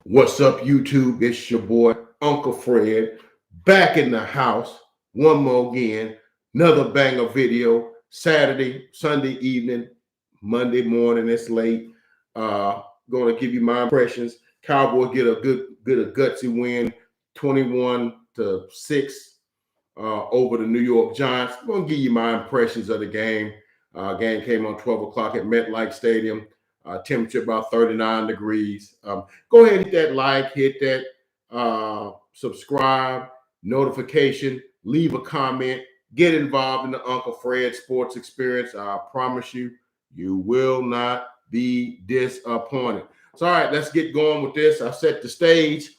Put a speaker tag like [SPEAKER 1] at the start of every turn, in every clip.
[SPEAKER 1] What's up, YouTube? It's your boy, Uncle Fred, back in the house. One more again. Another banger video. Saturday, Sunday evening, Monday morning. It's late. Going to give you my impressions. Cowboys get a gutsy win, 21-6 over the New York Giants. I'm going to give you my impressions of the game. Game came on 12 o'clock at MetLife Stadium. Temperature about 39 degrees. Go ahead and hit that like, hit that subscribe, notification, leave a comment, get involved in the Uncle Fred Sports Experience. I promise you, you will not be disappointed. So, all right, let's get going with this. I set the stage.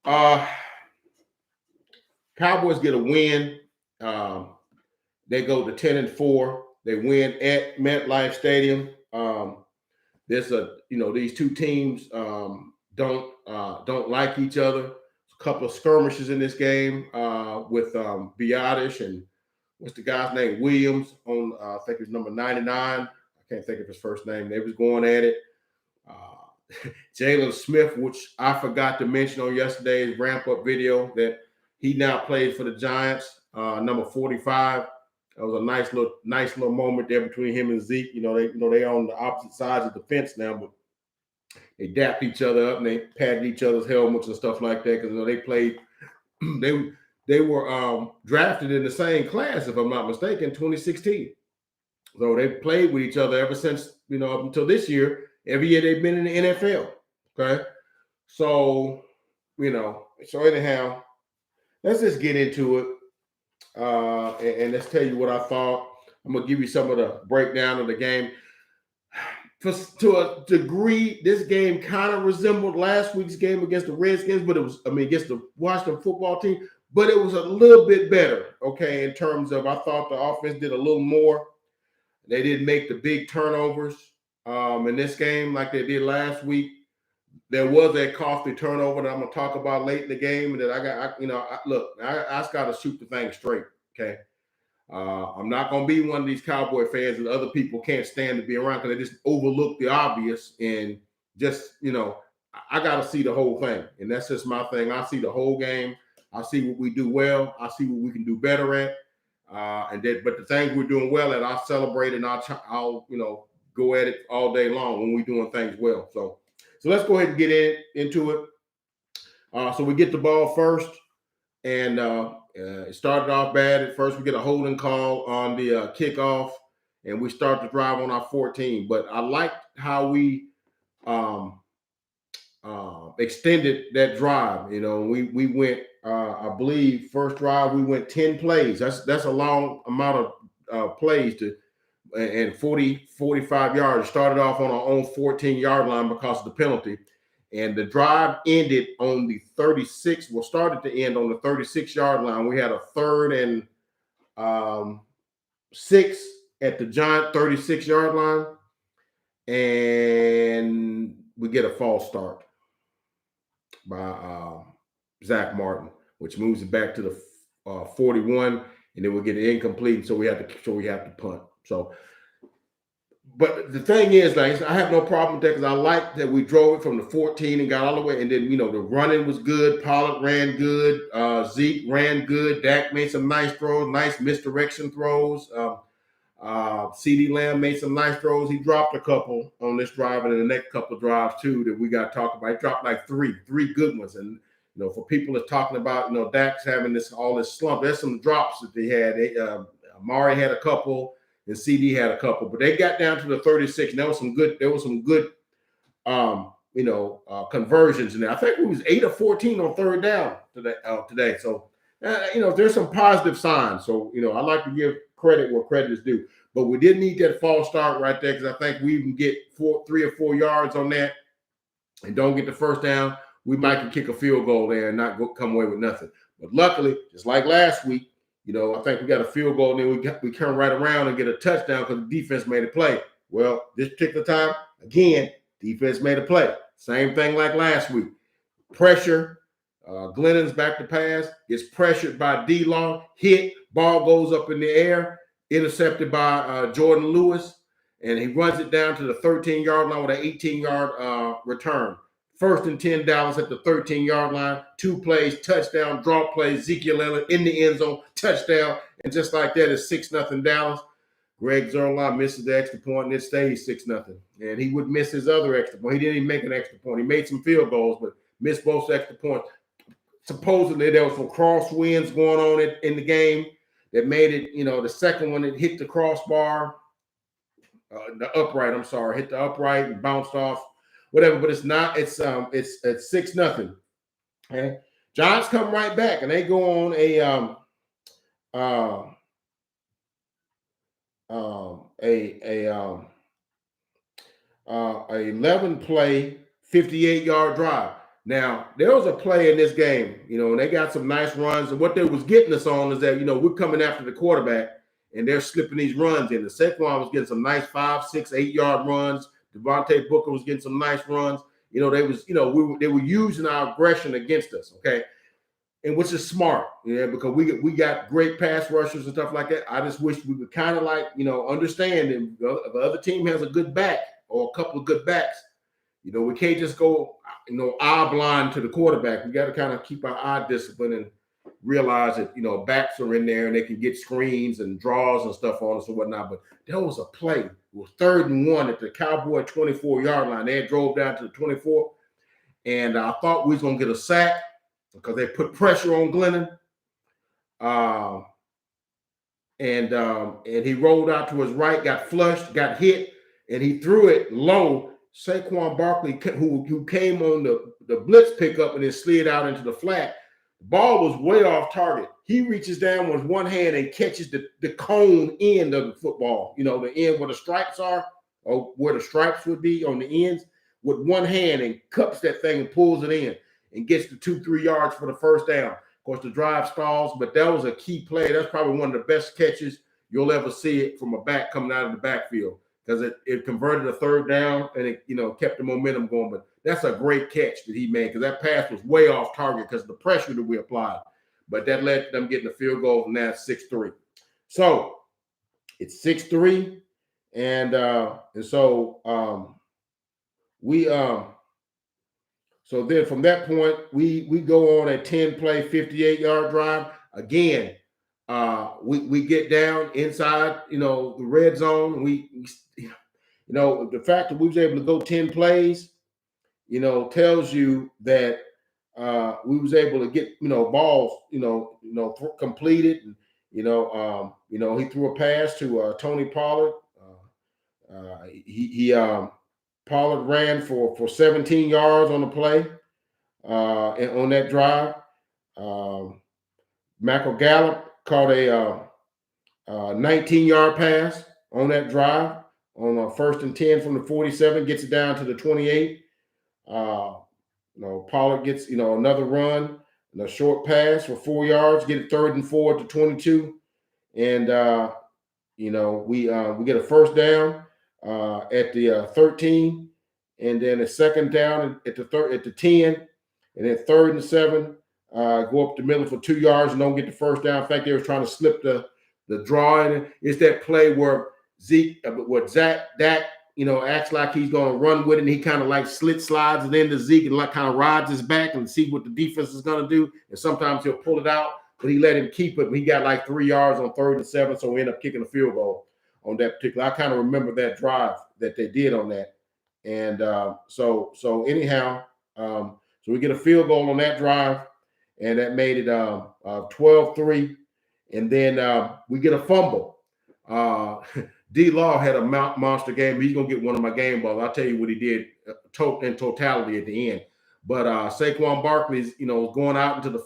[SPEAKER 1] Cowboys get a win. They go to 10-4. They win at MetLife Stadium. These two teams don't like each other. A couple of skirmishes in this game with Biotish and what's the guy's name? Williams on I think it's number 99. I can't think of his first name. They was going at it. Jalen Smith, which I forgot to mention on yesterday's ramp-up video, that he now plays for the Giants, number 45. That was a nice little moment there between him and Zeke. They on the opposite sides of the fence now, but they dapped each other up and they patted each other's helmets and stuff like that because they played. They were drafted in the same class, if I'm not mistaken, 2016. So they played with each other ever since up until this year. Every year they've been in the NFL. Okay, so anyhow, let's just get into it. And let's tell you what I thought. I'm going to give you some of the breakdown of the game. To a degree, this game kind of resembled last week's game against the Redskins, but against the Washington football team, but it was a little bit better, okay, in terms of I thought the offense did a little more. They didn't make the big turnovers in this game like they did last week. There was a costly turnover that I'm going to talk about late in the game, and that I just got to shoot the thing straight, okay? I'm not going to be one of these Cowboy fans that other people can't stand to be around because they just overlook the obvious and just, I got to see the whole thing, and that's just my thing. I see the whole game. I see what we do well. I see what we can do better at, but the things we're doing well at, I'll celebrate and I'll go at it all day long when we're doing things well. So let's go ahead and get into it. So we get the ball first, and it started off bad. At first, we get a holding call on the kickoff, and we start the drive on our 14. But I liked how we extended that drive. We went, I believe, first drive we went 10 plays. That's a long amount of plays and 45 yards. Started off on our own 14-yard line because of the penalty. And the drive ended on the 36. Well, started to end on the 36-yard line. We had a 3rd and 6 at the Giant 36-yard line. And we get a false start by Zach Martin, which moves it back to the 41. And then we get it incomplete. So we have to punt. So, but the thing is, I have no problem with that because I like that we drove it from the 14 and got all the way. And then, the running was good. Pollard ran good. Zeke ran good. Dak made some nice throws, nice misdirection throws. CeeDee Lamb made some nice throws. He dropped a couple on this drive and in the next couple of drives, too, that we got to talk about. He dropped like three good ones. And, for people that's talking about, Dak's having all this slump, there's some drops that they had. Amari had a couple. And CD had a couple, but they got down to the 36. And there was some good conversions in there. I think it was 8 or 14 on 3rd down today. So, there's some positive signs. So, I like to give credit where credit is due. But we did need that false start right there because I think we can get 3 or 4 yards on that and don't get the first down. We might can kick a field goal there and not come away with nothing. But luckily, just like last week, I think we got a field goal, and then we turn right around and get a touchdown because the defense made a play. Well, this particular time, again, defense made a play. Same thing like last week. Pressure. Glennon's back to pass. Gets pressured by D-Law. Hit. Ball goes up in the air. Intercepted by Jordan Lewis. And he runs it down to the 13-yard line with an 18-yard return. First and 10, Dallas at the 13-yard line. 2 plays, touchdown, draw plays, Ezekiel Elliott in the end zone, touchdown. And just like that, it's 6-0 Dallas. Greg Zuerlein misses the extra point, and it stays 6-0. And he would miss his other extra point. He didn't even make an extra point. He made some field goals, but missed both extra points. Supposedly, there was some crosswinds going on in the game that made it, the second one, it hit the crossbar, the upright, hit the upright and bounced off, whatever. But it's not, it's 6-0. Okay. Giants come right back, and they go on a 11-play, 58-yard drive. Now, there was a play in this game, and they got some nice runs. And what they was getting us on is that, we're coming after the quarterback, and they're slipping these runs in. The Saquon was getting some nice 5, 6, 8-yard runs. Devontae Booker was getting some nice runs. They were using our aggression against us, okay? And which is smart, because we got great pass rushers and stuff like that. I just wish we would kind of understand that if the other team has a good back or a couple of good backs, we can't just go, eye blind to the quarterback. We got to kind of keep our eye discipline and realize that, backs are in there and they can get screens and draws and stuff on us and whatnot. But there was a play. It was 3rd and 1 at the Cowboy 24-yard line. They had drove down to the 24, and I thought we was going to get a sack because they put pressure on Glennon. And he rolled out to his right, got flushed, got hit, and he threw it low. Saquon Barkley, who came on the blitz pickup and then slid out into the flat, the ball was way off target. He reaches down with one hand and catches the cone end of the football, the end where the stripes are, or where the stripes would be on the ends, with one hand, and cups that thing and pulls it in and gets the 2-3 yards for the first down. Of course, the drive stalls, but that was a key play. That's probably one of the best catches you'll ever see it from a back coming out of the backfield, because it converted a 3rd down and it kept the momentum going. But that's a great catch that he made, because that pass was way off target because of the pressure that we applied. But that led to them getting a field goal, and now it's 6-3. So it's 6-3, and so so then from that point we go on a 10-play, 58-yard drive again. We get down inside, the red zone. The fact that we was able to go 10 plays, tells you that we was able to get, balls, completed. And, he threw a pass to Tony Pollard. Pollard ran for 17 yards on the play, and on that drive. Micah Gallup caught a 19-yard pass on that drive on 1st and 10 from the 47, gets it down to the 28. Pollard gets, another run and a short pass for 4 yards, get it 3rd and 4 to 22. And, we get a first down at the 13, and then a 2nd down at the 10, and then 3rd and 7, go up the middle for 2 yards and don't get the first down. In fact, they were trying to slip the draw in. It's that play where Dak, acts like he's going to run with it, and he kind of slides it into Zeke and kind of rides his back and see what the defense is going to do. And sometimes he'll pull it out, but he let him keep it. He got 3 yards on 3rd and 7, so we end up kicking a field goal on that particular. I kind of remember that drive that they did on that. And so anyhow, so we get a field goal on that drive, and that made it 12-3. And then we get a fumble. D-Law had a monster game. He's going to get one of my game balls. I'll tell you what he did in totality at the end. But Saquon Barkley's, going out into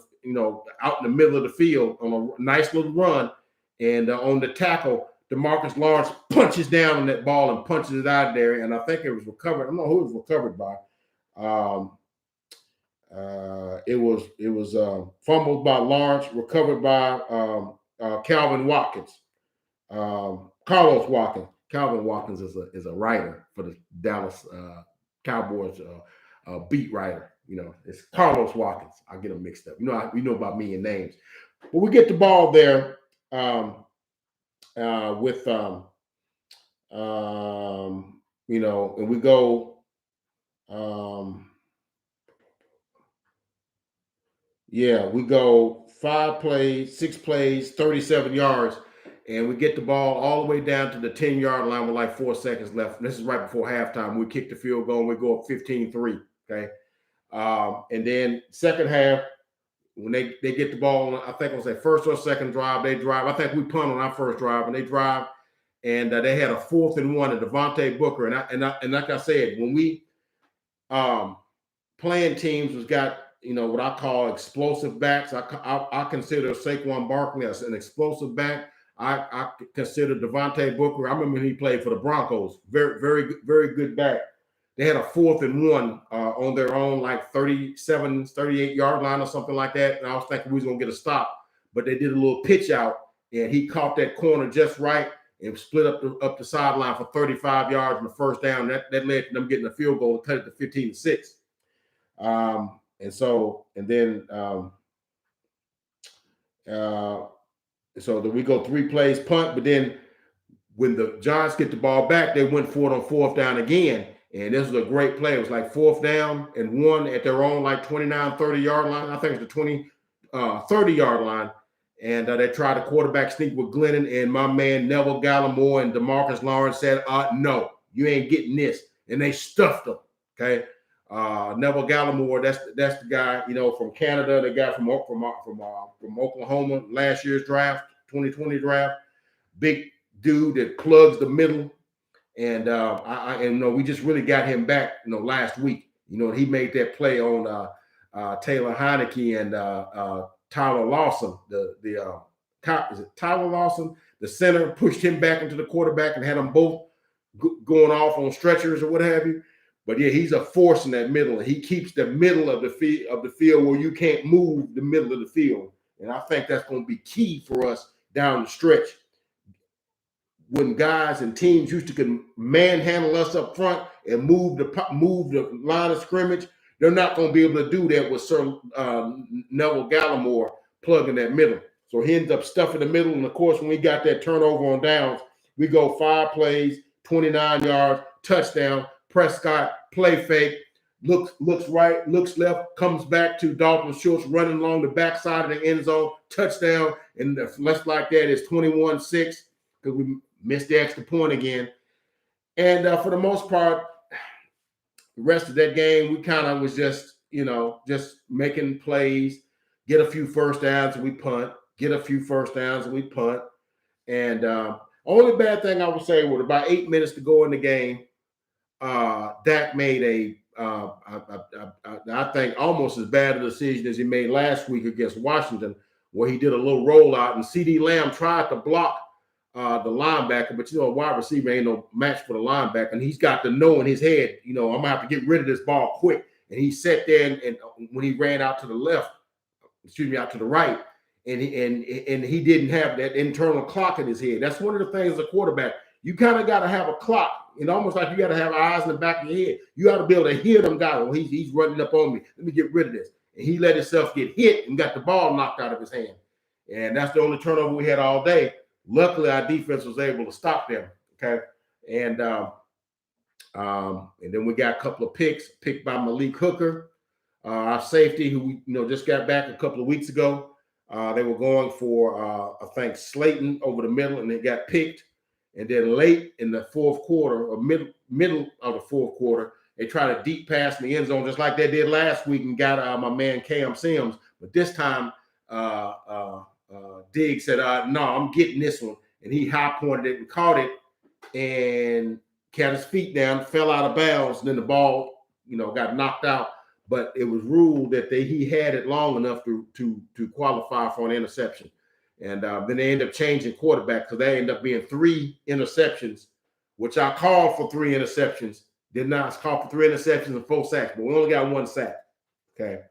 [SPEAKER 1] out in the middle of the field on a nice little run. And on the tackle, DeMarcus Lawrence punches down on that ball and punches it out of there. And I think it was recovered. I don't know who it was recovered by. It was fumbled by Lawrence, recovered by Calvin Watkins. Carlos Watkins. Calvin Watkins is a writer for the Dallas Cowboys, beat writer. It's Carlos Watkins. I get them mixed up. You know about me and names. But we get the ball there with and we go. Yeah, we go 5 plays, 6 plays, 37 yards, and we get the ball all the way down to the 10-yard line with like 4 seconds left. And this is right before halftime. We kick the field goal and we go up 15-3. Okay. And then second half, when they get the ball, I think it was their first or second drive, they drive. I think we punt on our first drive, and they drive, and they had a 4th and 1 at Devontae Booker. And like I said, when we playing teams was got, what I call explosive backs. I consider Saquon Barkley as an explosive back. I consider Devontae Booker. I remember when he played for the Broncos. Very, very, very good back. They had a 4th and 1 on their own, like 37, 38-yard line or something like that. And I was thinking we was going to get a stop, but they did a little pitch out, and he caught that corner just right and split up the sideline for 35 yards on the first down. That led to them getting a field goal and cut it to 15-6. So then we go 3 plays punt, but then when the Giants get the ball back, they went for it on 4th down again. And this was a great play. It was like 4th down and 1 at their own like 29, 30-yard line. I think it's the 30-yard line. And they tried to quarterback sneak with Glennon, and my man Neville Gallimore and DeMarcus Lawrence said, no, you ain't getting this. And they stuffed them. Okay. Neville Gallimore, that's the guy, from Canada, the guy from Oklahoma, last year's draft, 2020 draft. Big dude that plugs the middle. And we just really got him back, last week. He made that play on Taylor Heineke and Tyler Lawson. Is it Tyler Lawson? The center pushed him back into the quarterback and had them both going off on stretchers or what have you. But yeah, he's a force in that middle, and he keeps the middle of the field where you can't move the middle of the field. And I think that's going to be key for us down the stretch. When guys and teams used to manhandle us up front and move the line of scrimmage, they're not going to be able to do that with Sir Neville Gallimore plugging that middle. So he ends up stuffing the middle. And of course, when we got that turnover on downs, we go 5 plays, 29 yards, touchdown. Prescott, play fake, looks right, looks left, comes back to Dalton Schultz running along the backside of the end zone, touchdown. And less like that is 21-6 because we missed the extra point again. And for the most part, the rest of that game, we kind of was just making plays, get a few first downs and we punt, get a few first downs and we punt. And only bad thing I would say was about 8 minutes to go in the game, Dak made I think almost as bad a decision as he made last week against Washington, where he did a little rollout and CD Lamb tried to block the linebacker, but a wide receiver ain't no match for the linebacker, and he's got to know in his head, I'm gonna have to get rid of this ball quick. And he sat there and when he ran out to the right, and he didn't have that internal clock in his head. That's one of the things as a quarterback. You kind of got to have a clock. Almost like you got to have eyes in the back of your head. You got to be able to hear them guys. Oh, he's running up on me. Let me get rid of this. And he let himself get hit and got the ball knocked out of his hand. And that's the only turnover we had all day. Luckily, our defense was able to stop them. Okay. And then we got a couple of picks picked by Malik Hooker, our safety, who we just got back a couple of weeks ago. They were going for I think Slayton over the middle, and they got picked. And then late in the fourth quarter, or middle of the fourth quarter, they tried a deep pass in the end zone, just like they did last week, and got my man Cam Sims. But this time, Diggs said, "No, I'm getting this one." And he high pointed it and caught it, and got his feet down, fell out of bounds, and then the ball, got knocked out. But it was ruled that he had it long enough to qualify for an interception. And then they end up changing quarterback because they end up being 3 interceptions, which I called for 3 interceptions. Did not call for 3 interceptions and 4 sacks, but we only got 1 sack. Okay.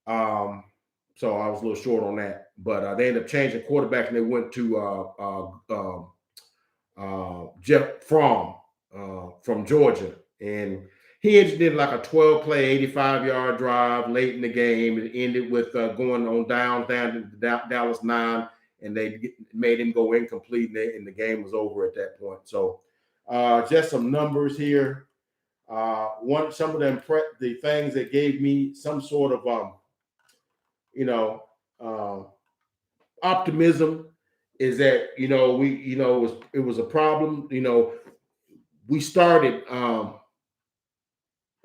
[SPEAKER 1] So I was a little short on that. But they ended up changing quarterback, and they went to Jeff Fromm from Georgia. And he did like a 12-play, 85-yard drive late in the game. It ended with going on down to the Dallas 9, and they made him go incomplete, and the game was over at that point. So just some numbers here. Some of the things that gave me some sort of you know, optimism is that, you know, it was a problem. You know, we started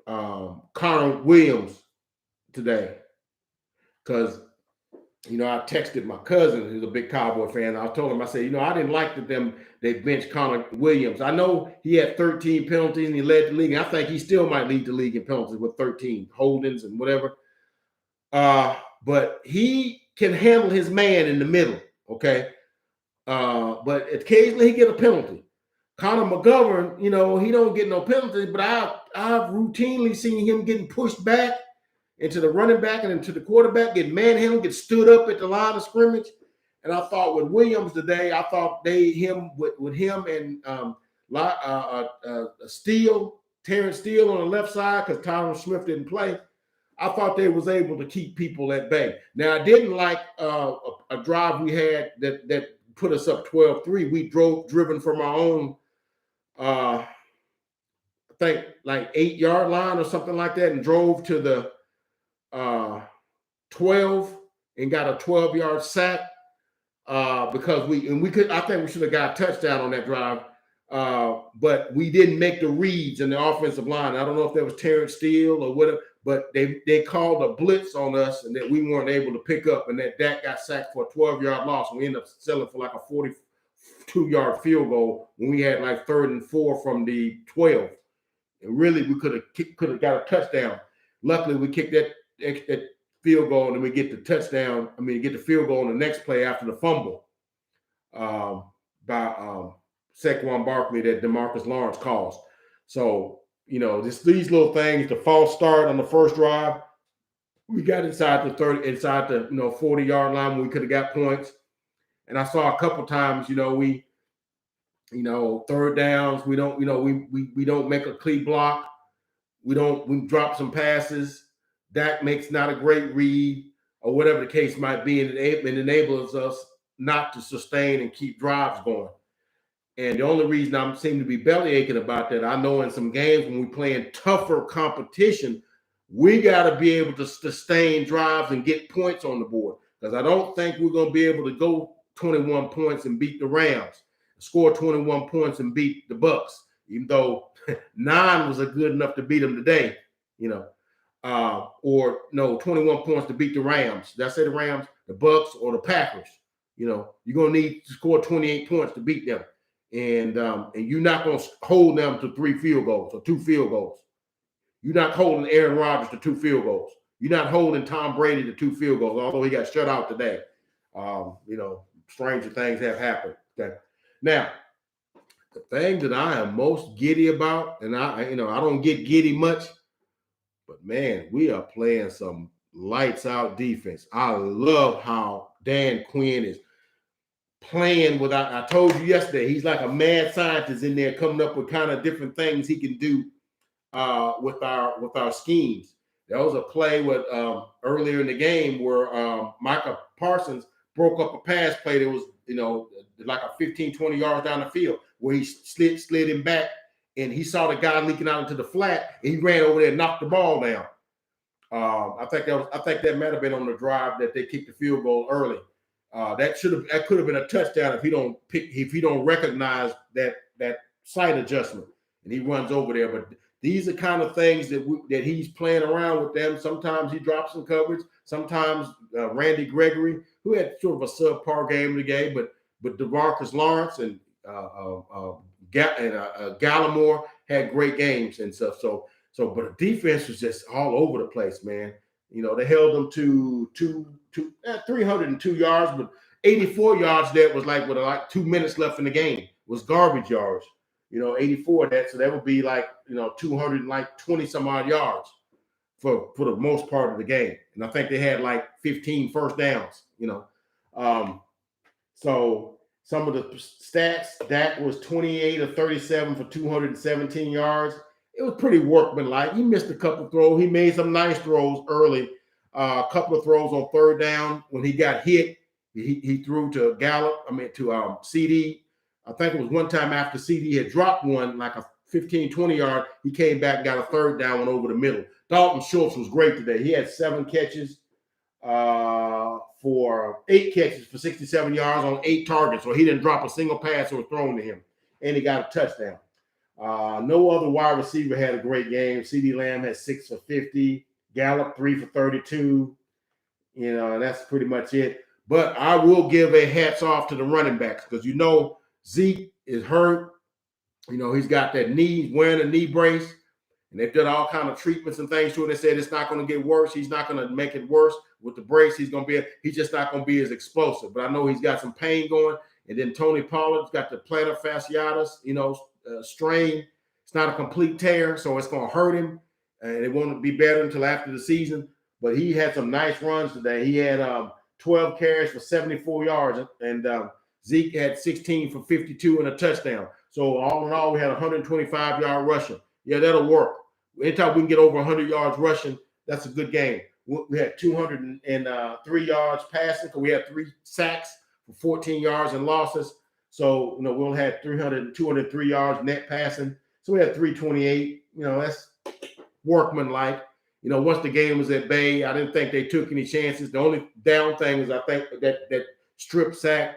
[SPEAKER 1] Connor Williams today because, you know, I texted my cousin who's a big Cowboy fan. I told him, I said, you know, I didn't like that they benched Connor Williams. I know he had 13 penalties and he led the league. And I think he still might lead the league in penalties with 13 holdings and whatever. But he can handle his man in the middle, okay? But occasionally he get a penalty. Connor McGovern, you know, he don't get no penalties, but I've routinely seen him getting pushed back into the running back and into the quarterback, get manhandled, get stood up at the line of scrimmage. And I thought with Williams today, I thought with him and Terrence Steele on the left side, because Tyron Smith didn't play, I thought they was able to keep people at bay. Now, I didn't like a drive we had that put us up 12-3. We driven from our own, I think, like 8-yard line or something like that, and drove to the 12 and got a 12-yard sack because I think we should have got a touchdown on that drive, but we didn't make the reads in the offensive line. I don't know if that was Terrence Steele or whatever, but they called a blitz on us and that we weren't able to pick up, and that Dak got sacked for a 12-yard loss, and we ended up selling for like a 42-yard field goal when we had like 3rd and 4 from the 12. And really, we could have got a touchdown. Luckily, we kicked that field goal, and then we get the touchdown. I mean, get the field goal on the next play after the fumble by Saquon Barkley that DeMarcus Lawrence caused. So, you know, these little things, the false start on the first drive, we got inside the 40-yard line when we could have got points. And I saw a couple times, you know, we, you know, third downs, we don't, you know, we don't make a clean block. We drop some passes. Dak makes not a great read or whatever the case might be, and it enables us not to sustain and keep drives going. And the only reason I seem to be belly aching about that, I know in some games when we're playing tougher competition, we got to be able to sustain drives and get points on the board, because I don't think we're going to be able to go 21 points and beat the Rams, score 21 points and beat the Bucks, even though 9 was good enough to beat them today, you know. 21 points to beat the Rams. Did I say the Rams, the Bucks, or the Packers? You know, you're going to need to score 28 points to beat them. And you're not going to hold them to 3 field goals or 2 field goals. You're not holding Aaron Rodgers to 2 field goals. You're not holding Tom Brady to 2 field goals, although he got shut out today. You know, stranger things have happened. Okay. Now, the thing that I am most giddy about, and I don't get giddy much, but man, we are playing some lights out defense. I love how Dan Quinn is playing without. I told you yesterday, he's like a mad scientist in there, coming up with kind of different things he can do with our schemes. There was a play with earlier in the game where Micah Parsons broke up a pass play that was, you know, like a 15, 20 yards down the field, where he slid him back, and he saw the guy leaking out into the flat, and he ran over there and knocked the ball down. I think that might have been on the drive that they kicked the field goal early. That could have been a touchdown if he don't recognize that sight adjustment, and he runs over there. But these are kind of things that he's playing around with them. Sometimes he drops some coverage. Sometimes Randy Gregory, who had sort of a subpar game today, but DeMarcus Lawrence and Gallimore had great games and stuff. So, but the defense was just all over the place, man. You know, they held them to 302 yards, but 84 yards there was like with like 2 minutes left in the game was garbage yards. You know, 84 so that would be like, you know, 220 some odd yards for the most part of the game. And I think they had like 15 first downs, you know. So some of the stats, Dak was 28 of 37 for 217 yards. It was pretty workmanlike. He missed a couple of throws. He made some nice throws early. A couple of throws on third down when he got hit. He threw to CD. I think it was one time after CD had dropped one, like a 15, 20 yard, he came back and got a third down one over the middle. Dalton Schultz was great today. He had 7 catches for 8 catches for 67 yards on 8 targets. So he didn't drop a single pass that was thrown to him, and he got a touchdown. No other wide receiver had a great game. CeeDee Lamb had 6 for 50. Gallup 3 for 32. You know, and that's pretty much it. But I will give a hats off to the running backs because, you know, Zeke is hurt. You know, he's got that knee, he's wearing a knee brace. And they've done all kind of treatments and things to it. They said it's not going to get worse. He's not going to make it worse with the brace. He's just not going to be as explosive. But I know he's got some pain going. And then Tony Pollard's got the plantar fasciitis, you know, strain. It's not a complete tear, so it's going to hurt him. And it won't be better until after the season. But he had some nice runs today. He had 12 carries for 74 yards. And Zeke had 16 for 52 and a touchdown. So all in all, we had 125-yard rushing. Yeah, that'll work. Anytime we can get over 100 yards rushing, that's a good game. We had 203 yards passing because we had 3 sacks for 14 yards and losses. So, you know, we only had 203 yards net passing. So we had 328. You know, that's workmanlike. You know, once the game was at bay, I didn't think they took any chances. The only down thing is I think that strip sack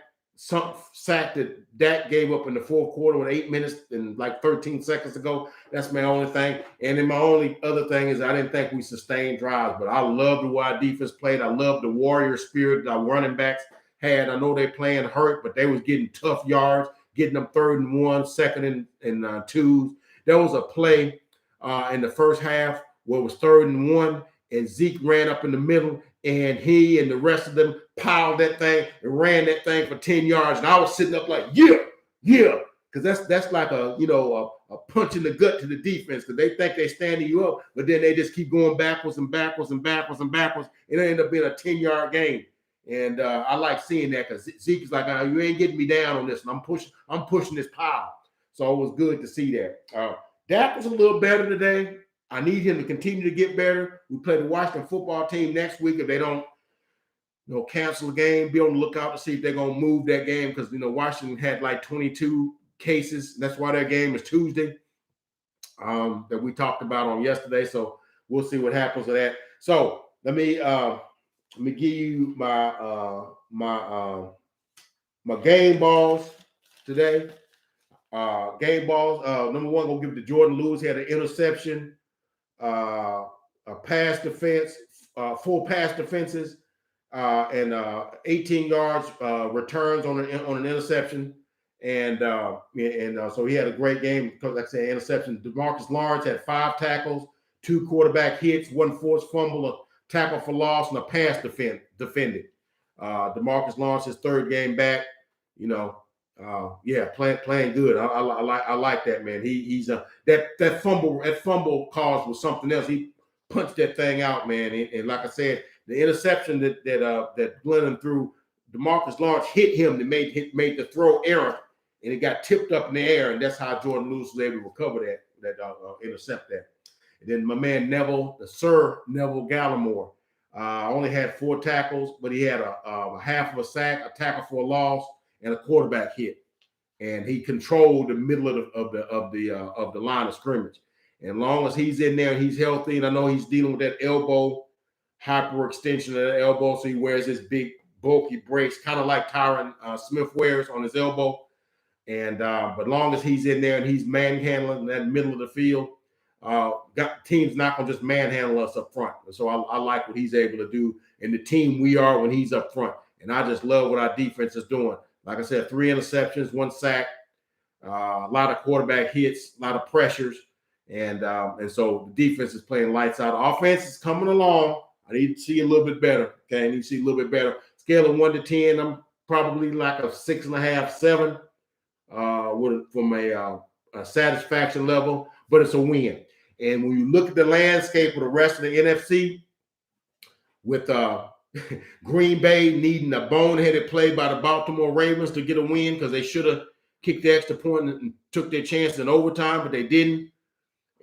[SPEAKER 1] that Dak gave up in the fourth quarter with 8 minutes and like 13 seconds ago. That's my only thing. And then my only other thing is I didn't think we sustained drives, but I love the way our defense played. I love the warrior spirit our running backs had. I know they're playing hurt, but they was getting tough yards, getting them 3rd and 1, 2nd and 2s. There was a play in the first half where it was 3rd and 1, and Zeke ran up in the middle, and he and the rest of them piled that thing and ran that thing for 10 yards. And I was sitting up like, yeah, because that's like a punch in the gut to the defense because they think they're standing you up, but then they just keep going backwards and backwards and backwards and backwards. And it ended up being a 10-yard game. And I like seeing that because Zeke is like, you ain't getting me down on this. And I'm pushing this pile. So it was good to see that. Dak was a little better today. I need him to continue to get better. We play the Washington football team next week. If they don't, cancel the game, be on the lookout to see if they're going to move that game because, Washington had like 22 cases. That's why their game is Tuesday that we talked about on yesterday. So we'll see what happens with that. So let me give you my my game balls today. Game balls. Number one, gonna give it to Jordan Lewis. He had an interception, a pass defense, 4 pass defenses, and 18 yards returns on an interception. And so he had a great game because, like I said, interception. DeMarcus Lawrence had 5 tackles, 2 quarterback hits, 1 forced fumble, a tackle for loss, and a pass defended. DeMarcus Lawrence's 3rd game back. Playing good. I like that, man. He's that fumble cause was something else. He punched that thing out, man. And like I said, the interception that Glennon threw, DeMarcus Lawrence hit him that made the throw error, and it got tipped up in the air, and that's how Jordan Lewis was able to recover that intercept that. And then my man Neville Gallimore, only had 4 tackles, but he had a half of a sack, a tackle for a loss, and a quarterback hit, and he controlled the middle of the line of scrimmage. And as long as he's in there and he's healthy, and I know he's dealing with that elbow hyperextension of the elbow, so he wears this big bulky brace, kind of like Tyron Smith wears on his elbow. And but long as he's in there and he's manhandling that middle of the field, team's not gonna just manhandle us up front. So I like what he's able to do, and the team we are when he's up front. And I just love what our defense is doing. Like I said, 3 interceptions, 1 sack, a lot of quarterback hits, a lot of pressures, and so the defense is playing lights out. Offense is coming along. I need to see a little bit better. Okay, I need to see a little bit better. Scale of 1 to 10, I'm probably like a 6.5, 7, from a satisfaction level, but it's a win. And when you look at the landscape of the rest of the NFC, with Green Bay needing a boneheaded play by the Baltimore Ravens to get a win because they should have kicked the extra point and took their chance in overtime, but they didn't.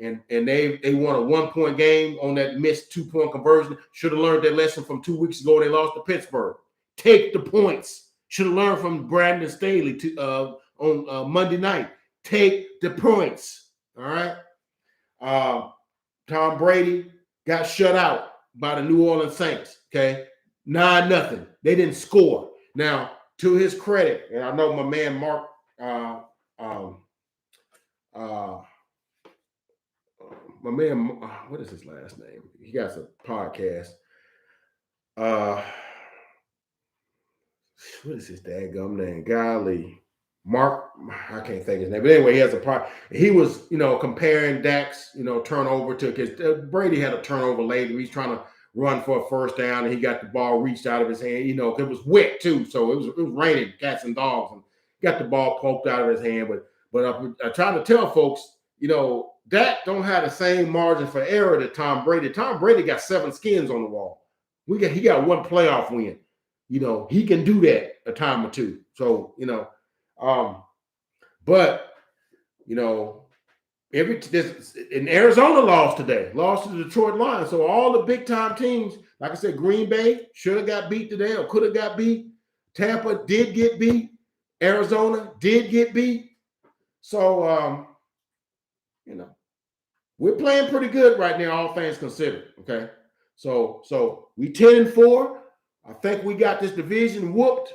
[SPEAKER 1] And they won a 1-point game on that missed 2-point conversion. Should have learned that lesson from 2 weeks ago. They lost to Pittsburgh. Take the points. Should have learned from Brandon Staley on Monday night. Take the points. All right. Tom Brady got shut out by the New Orleans Saints. Okay. 9-0. They didn't score. Now, to his credit, and I know my man Mark, my man, what is his last name? He got a podcast. What is his dadgum name? Golly. Mark, I can't think his name, but anyway, he has a part. He was, comparing Dak's, turnover to, because Brady had a turnover later. He's trying to run for a first down, and he got the ball reached out of his hand. It was wet too, so it was raining cats and dogs, and got the ball poked out of his hand. But I try to tell folks, Dak don't have the same margin for error that Tom Brady. Tom Brady got 7 skins on the wall. He got 1 playoff win. He can do that a time or two. So, but in Arizona lost today, lost to the Detroit Lions. So all the big time teams, like I said, Green Bay should have got beat today or could have got beat. Tampa did get beat. Arizona did get beat. So, we're playing pretty good right now, all things considered. Okay. So we 10-4. I think we got this division whooped.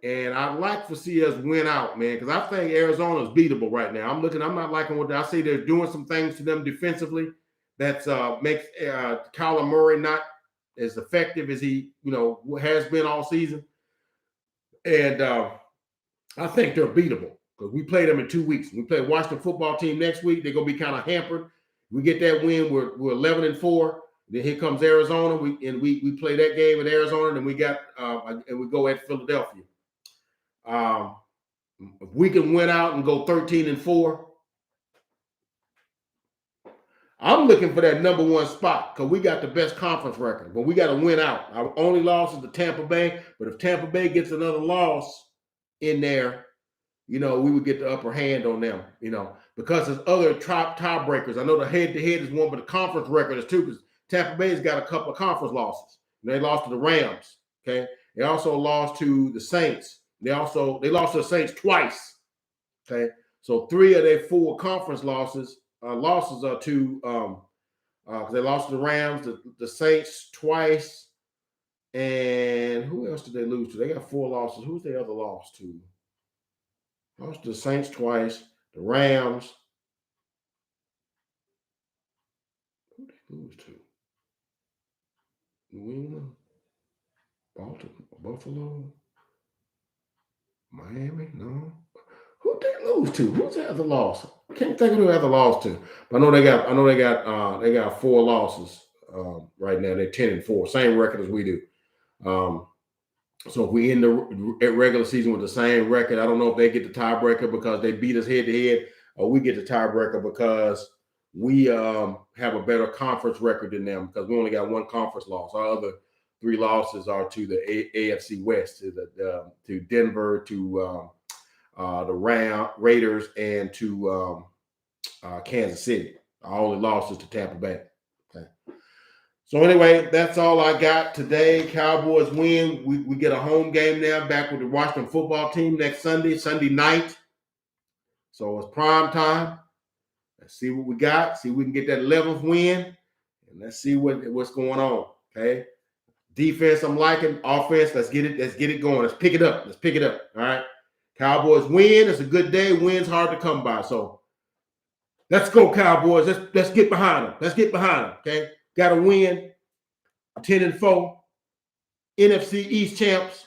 [SPEAKER 1] And I'd like to see us win out, man, because I think Arizona is beatable right now. I'm not liking what I see. They're doing some things to them defensively that makes Kyler Murray not as effective as he, has been all season. And I think they're beatable because we play them in 2 weeks. We play a Washington football team next week. They're going to be kind of hampered. We get that win. We're 11-4. Then here comes Arizona. We play that game in Arizona, and we go at Philadelphia. If we can win out and go 13-4, I'm looking for that number 1 spot because we got the best conference record, but we got to win out. Our only loss is to Tampa Bay, but if Tampa Bay gets another loss in there, we would get the upper hand on them, because there's other tiebreakers. I know the head-to-head is one, but the conference record is 2 because Tampa Bay's got a couple of conference losses. They lost to the Rams, okay? They also lost to the Saints. They lost to the Saints twice. Okay, so 3 of their 4 conference losses are to because they lost to the Rams, the Saints twice, and who else did they lose to? They got 4 losses. Who's the other loss to? Lost to the Saints twice, the Rams. Who did they lose to? New England, Buffalo. Miami? No. Who did they lose to? Who's the other loss? I can't think of who the other loss to. But I know they got 4 losses right now. They're 10-4, same record as we do. So if we end the regular season with the same record, I don't know if they get the tiebreaker because they beat us head to head, or we get the tiebreaker because we have a better conference record than them because we only got 1 conference loss. Our other 3 losses are to the AFC West, to Denver, to the Raiders, and to Kansas City. Our only loss is to Tampa Bay. Okay. So anyway, that's all I got today. Cowboys win. We get a home game now, back with the Washington football team next Sunday night. So it's prime time. Let's see what we got. See if we can get that 11th win, and let's see what's going on. Okay. Defense, I'm liking. Offense, let's get it going. Let's pick it up. All right. Cowboys win. It's a good day. Win's hard to come by. So let's go, Cowboys. Let's get behind them. Okay. Got to win. 10-4. NFC East champs.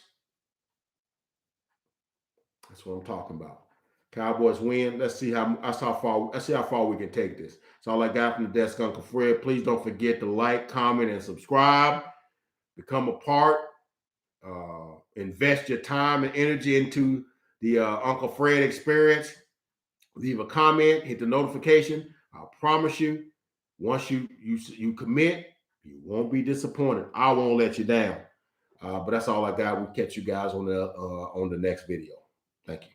[SPEAKER 1] That's what I'm talking about. Cowboys win. Let's see how far we can take this. That's all I got from the desk, Uncle Fred. Please don't forget to like, comment, and subscribe. Become a part. Invest your time and energy into the Uncle Fred experience. Leave a comment. Hit the notification. I promise you, once you commit, you won't be disappointed. I won't let you down. But that's all I got. We'll catch you guys on the next video. Thank you.